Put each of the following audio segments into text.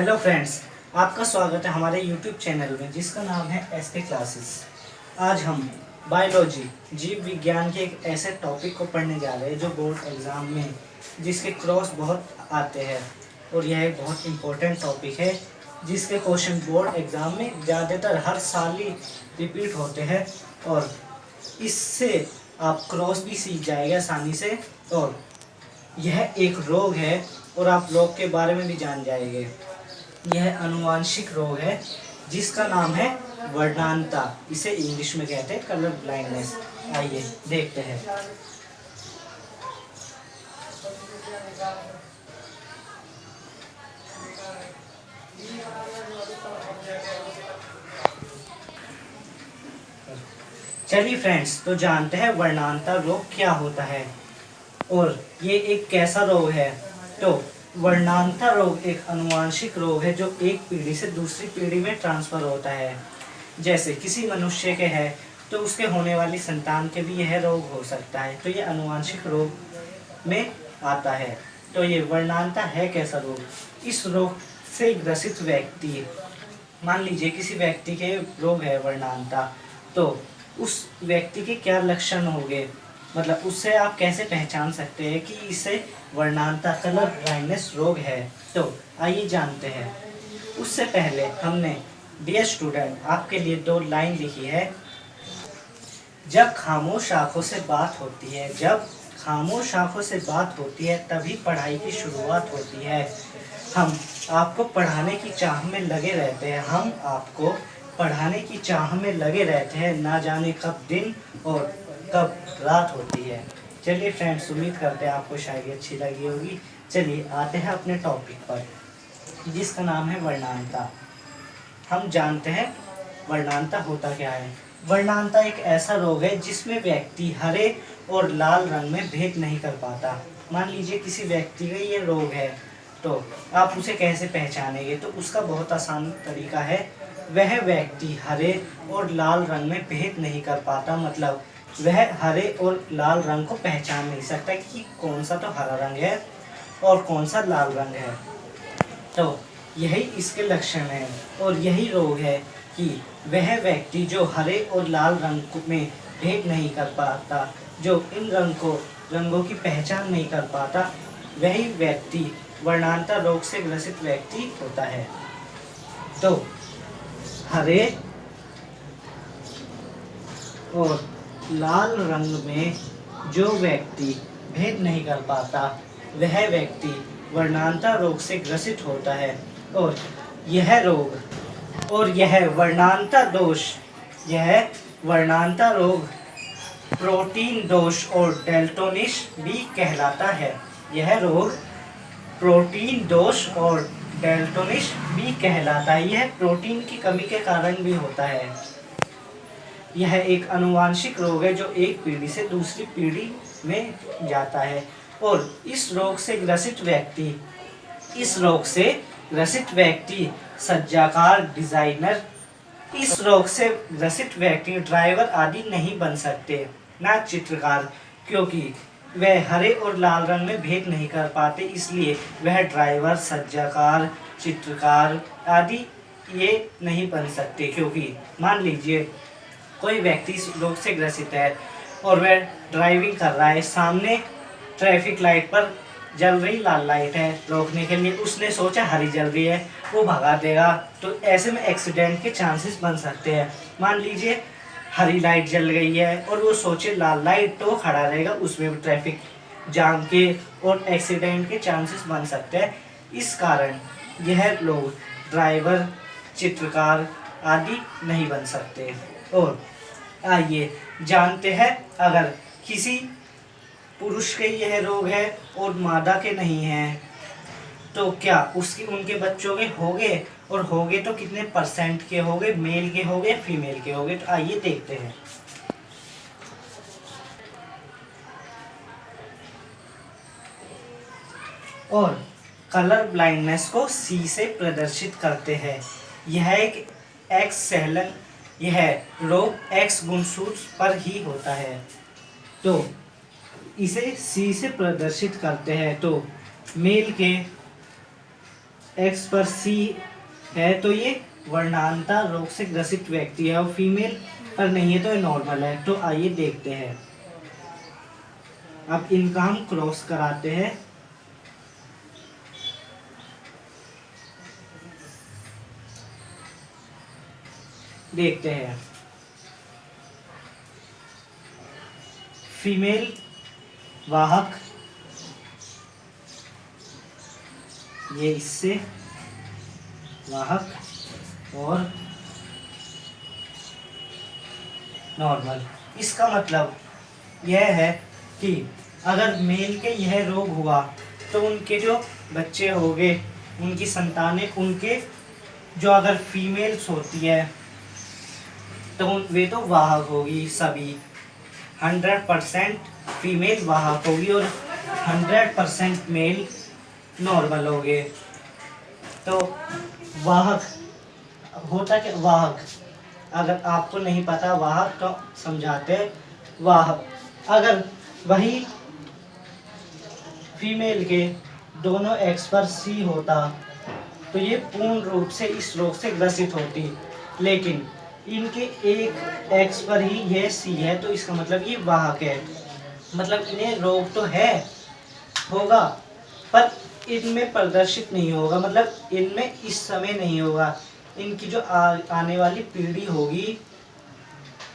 Hello friends, आपका स्वागत है हमारे यूट्यूब चैनल में जिसका नाम है एसके क्लासेस। आज हम बायोलॉजी जीव विज्ञान के एक ऐसे टॉपिक को पढ़ने जा रहे हैं जो बोर्ड एग्ज़ाम में जिसके क्रॉस बहुत आते हैं और यह एक बहुत इम्पोर्टेंट टॉपिक है जिसके क्वेश्चन बोर्ड एग्ज़ाम में ज़्यादातर हर साल ही रिपीट होते हैं और इससे आप क्रॉस भी सीख जाएगा आसानी से। और यह एक रोग है और आप रोग के बारे में भी जान जाएंगे। यह अनुवांशिक रोग है जिसका नाम है वर्णांता, इसे इंग्लिश में कहते हैं कलर ब्लाइंडनेस। आइए देखते हैं। चलिए फ्रेंड्स, तो जानते हैं वर्णांता रोग क्या होता है और ये एक कैसा रोग है। तो वर्णांता रोग एक अनुवांशिक रोग है जो एक पीढ़ी से दूसरी पीढ़ी में ट्रांसफर होता है। जैसे किसी मनुष्य के है तो उसके होने वाली संतान के भी यह रोग हो सकता है, तो ये अनुवांशिक रोग में आता है। तो ये वर्णांता है कैसा रोग। इस रोग से ग्रसित व्यक्ति, मान लीजिए किसी व्यक्ति के रोग है वर्णांता, तो उस व्यक्ति के क्या लक्षण होंगे, मतलब उससे आप कैसे पहचान सकते हैं कि इसे वर्णांता कलर ब्लाइंडनेस रोग है। तो आइए जानते हैं। उससे पहले हमने डियर स्टूडेंट आपके लिए 2 लाइन लिखी है। जब खामोश आंखों से बात होती है, जब खामोश आंखों से बात होती है तभी पढ़ाई की शुरुआत होती है। हम आपको पढ़ाने की चाह में लगे रहते हैं, हम आपको पढ़ाने की चाह में लगे रहते हैं, ना जाने कब दिन और कब रात होती है। चलिए फ्रेंड्स, उम्मीद करते हैं आपको शायद अच्छी लगी होगी। चलिए आते हैं अपने टॉपिक पर जिसका नाम है वर्णांता। हम जानते हैं वर्णांता होता क्या है। वर्णांता एक ऐसा रोग है जिसमें व्यक्ति हरे और लाल रंग में भेद नहीं कर पाता। मान लीजिए किसी व्यक्ति का ये रोग है तो आप उसे कैसे पहचानेंगे, तो उसका बहुत आसान तरीका है। वह व्यक्ति हरे और लाल रंग में भेद नहीं कर पाता, मतलब वह हरे और लाल रंग को पहचान नहीं सकता कि कौन सा तो हरा रंग है और कौन सा लाल रंग है। तो यही इसके लक्षण हैं और यही रोग है कि वह व्यक्ति जो हरे और लाल रंग में भेद नहीं कर पाता, जो इन रंगों की पहचान नहीं कर पाता, वही व्यक्ति वर्णांता रोग से ग्रसित व्यक्ति होता है। तो हरे और लाल रंग में जो व्यक्ति भेद नहीं कर पाता वह व्यक्ति वर्णांता रोग से ग्रसित होता है। और यह वर्णांता रोग प्रोटीन दोष और डेल्टोनिश भी कहलाता है। यह रोग प्रोटीन दोष और डेल्टोनिश भी कहलाता है। यह प्रोटीन की कमी के कारण भी होता है। यह एक अनुवांशिक रोग है जो एक पीढ़ी से दूसरी पीढ़ी में जाता है। और इस रोग से ग्रसित व्यक्ति सज्जाकार, डिजाइनर, इस रोग से ग्रसित व्यक्ति ड्राइवर आदि नहीं बन सकते, ना चित्रकार, क्योंकि वह हरे और लाल रंग में भेद नहीं कर पाते, इसलिए वह ड्राइवर, सज्जाकार, चित्रकार आदि ये नहीं बन सकते। क्योंकि मान लीजिए कोई व्यक्ति इस रोग से ग्रसित है और वह ड्राइविंग कर रहा है, सामने ट्रैफिक लाइट पर जल रही लाल लाइट है रोकने के लिए, उसने सोचा हरी जल रही है, वो भगा देगा, तो ऐसे में एक्सीडेंट के चांसेस बन सकते हैं। मान लीजिए हरी लाइट जल गई है और वो सोचे लाल लाइट, तो खड़ा रहेगा, उसमें भी ट्रैफिक जाम के और एक्सीडेंट के चांसेस बन सकते हैं। इस कारण यह लोग ड्राइवर, चित्रकार आदि नहीं बन सकते। और आइए जानते हैं, अगर किसी पुरुष के यह रोग है और मादा के नहीं है तो क्या उनके बच्चों के होंगे, और होंगे तो कितने % के होंगे, मेल के होंगे, फीमेल के होंगे। तो आइए देखते हैं। और कलर ब्लाइंडनेस को C से प्रदर्शित करते हैं। यह एक X सहलन, यह रोग X गुणसूत्र पर ही होता है, तो इसे C से प्रदर्शित करते हैं। तो मेल के एक्स पर सी है तो ये वर्णांतर रोग से ग्रसित व्यक्ति है, और फीमेल पर नहीं है तो ये नॉर्मल है। तो आइए देखते हैं। अब इनका हम क्रॉस कराते हैं। देखते हैं। फीमेल वाहक, ये इससे वाहक, और नॉर्मल। इसका मतलब यह है कि अगर मेल के यह रोग हुआ तो उनके जो बच्चे होंगे, उनकी संतानें, उनके जो अगर फीमेल्स होती है तो वे तो वाहक होगी सभी, 100% फीमेल वाहक होगी और 100% मेल नॉर्मल होंगे। तो वाहक होता क्या? वाहक, अगर आपको नहीं पता वाहक तो समझाते। वाहक, अगर वही फीमेल के दोनों एक्स पर सी होता तो ये पूर्ण रूप से इस रोग से ग्रसित होती, लेकिन इनके एक एक्स पर ही ये सी है तो इसका मतलब ये वाहक है। मतलब इन्हें रोग तो है, होगा, पर इनमें प्रदर्शित नहीं होगा, मतलब इनमें इस समय नहीं होगा। इनकी जो आने वाली पीढ़ी होगी,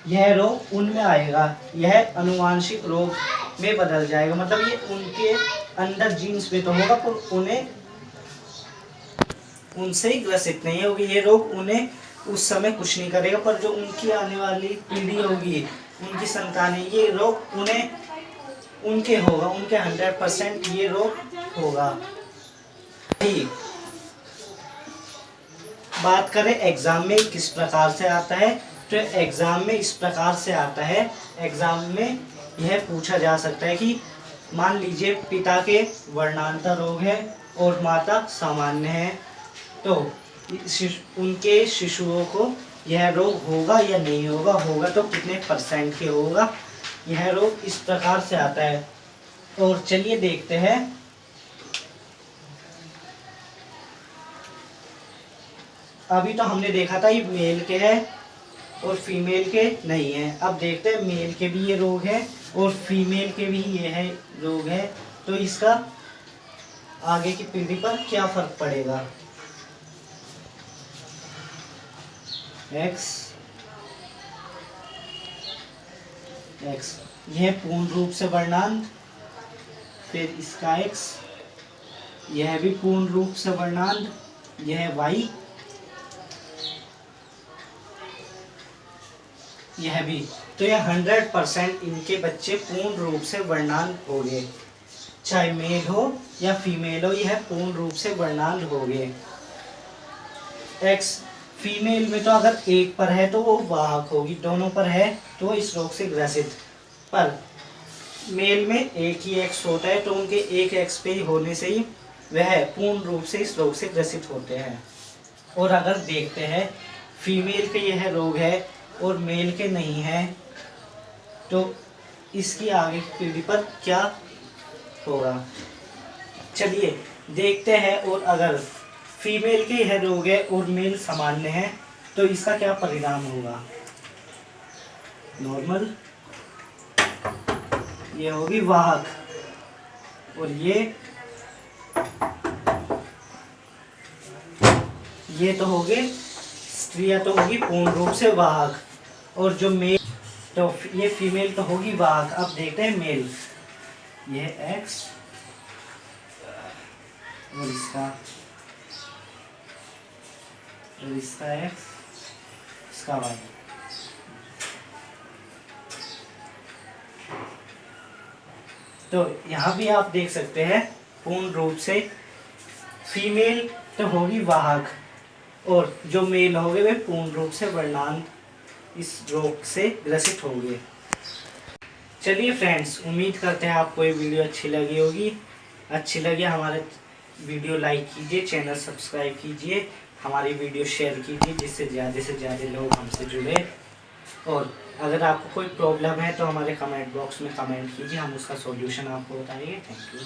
यह रोग उनमें आएगा, यह अनुवांशिक रोग में बदल जाएगा। मतलब ये उनके अंदर जीन्स में तो होगा पर उन्हें उनसे ही ग्रसित नहीं होगी ये रोग, उन्हें उस समय कुछ नहीं करेगा, पर जो उनकी आने वाली पीढ़ी होगी, उनकी संतानें, ये रोग उन्हें उनके होगा, उनके 100% ये रोग होगा। ठीक, बात करें एग्जाम में किस प्रकार से आता है, तो एग्जाम में इस प्रकार से आता है। एग्जाम में यह पूछा जा सकता है कि मान लीजिए पिता के वर्णांतर रोग है और माता सामान्य है, तो उनके शिशुओं को यह रोग होगा या नहीं होगा, होगा तो कितने % के होगा। यह रोग इस प्रकार से आता है। और चलिए देखते हैं। अभी तो हमने देखा था ये मेल के है और फीमेल के नहीं है। अब देखते हैं मेल के भी ये रोग है और फीमेल के भी ये है रोग है, तो इसका आगे की पीढ़ी पर क्या फर्क पड़ेगा। एक्स एक्स, यह पूर्ण रूप से वर्णांत, फिर इसका एक्स, यह भी पूर्ण रूप से वर्णांत, यह वाई, यह भी। तो यह 100% इनके बच्चे पूर्ण रूप से वर्णांत हो गए, चाहे मेल हो या फीमेल हो, यह पूर्ण रूप से वर्णांत हो गए। एक्स, फीमेल में तो अगर एक पर है तो वो वाहक होगी, दोनों पर है तो इस रोग से ग्रसित, पर मेल में एक ही एक्स होता है तो उनके एक एक्स पे ही होने से ही वह पूर्ण रूप से इस रोग से ग्रसित होते हैं। और अगर देखते हैं फीमेल के यह रोग है और मेल के नहीं है, तो इसकी आगे की पीढ़ी पर क्या होगा, चलिए देखते हैं। और अगर फीमेल के यह रोग है और मेल सामान्य है तो इसका क्या परिणाम होगा। नॉर्मल, ये होगी वाहक, और ये तो होगे स्त्रियां, तो होगी पूर्ण रूप से वाहक, और जो मेल, तो ये फीमेल तो होगी वाहक। अब देखते हैं मेल, ये एक्स और इसका एक्स, इसका वाई। तो यहाँ भी आप देख सकते हैं पूर्ण रूप से फीमेल तो होगी वाहक और जो मेल होंगे वे पूर्ण रूप से वर्णांत इस रोग से ग्रसित होंगे। चलिए फ्रेंड्स, उम्मीद करते हैं आपको ये वीडियो अच्छी लगी होगी। अच्छी लगी हमारे वीडियो लाइक कीजिए, चैनल सब्सक्राइब कीजिए, हमारी वीडियो शेयर कीजिए जिससे ज़्यादा से ज़्यादा लोग हमसे जुड़े। और अगर आपको कोई प्रॉब्लम है तो हमारे कमेंट बॉक्स में कमेंट कीजिए, हम उसका सॉल्यूशन आपको बताएंगे। Thank you.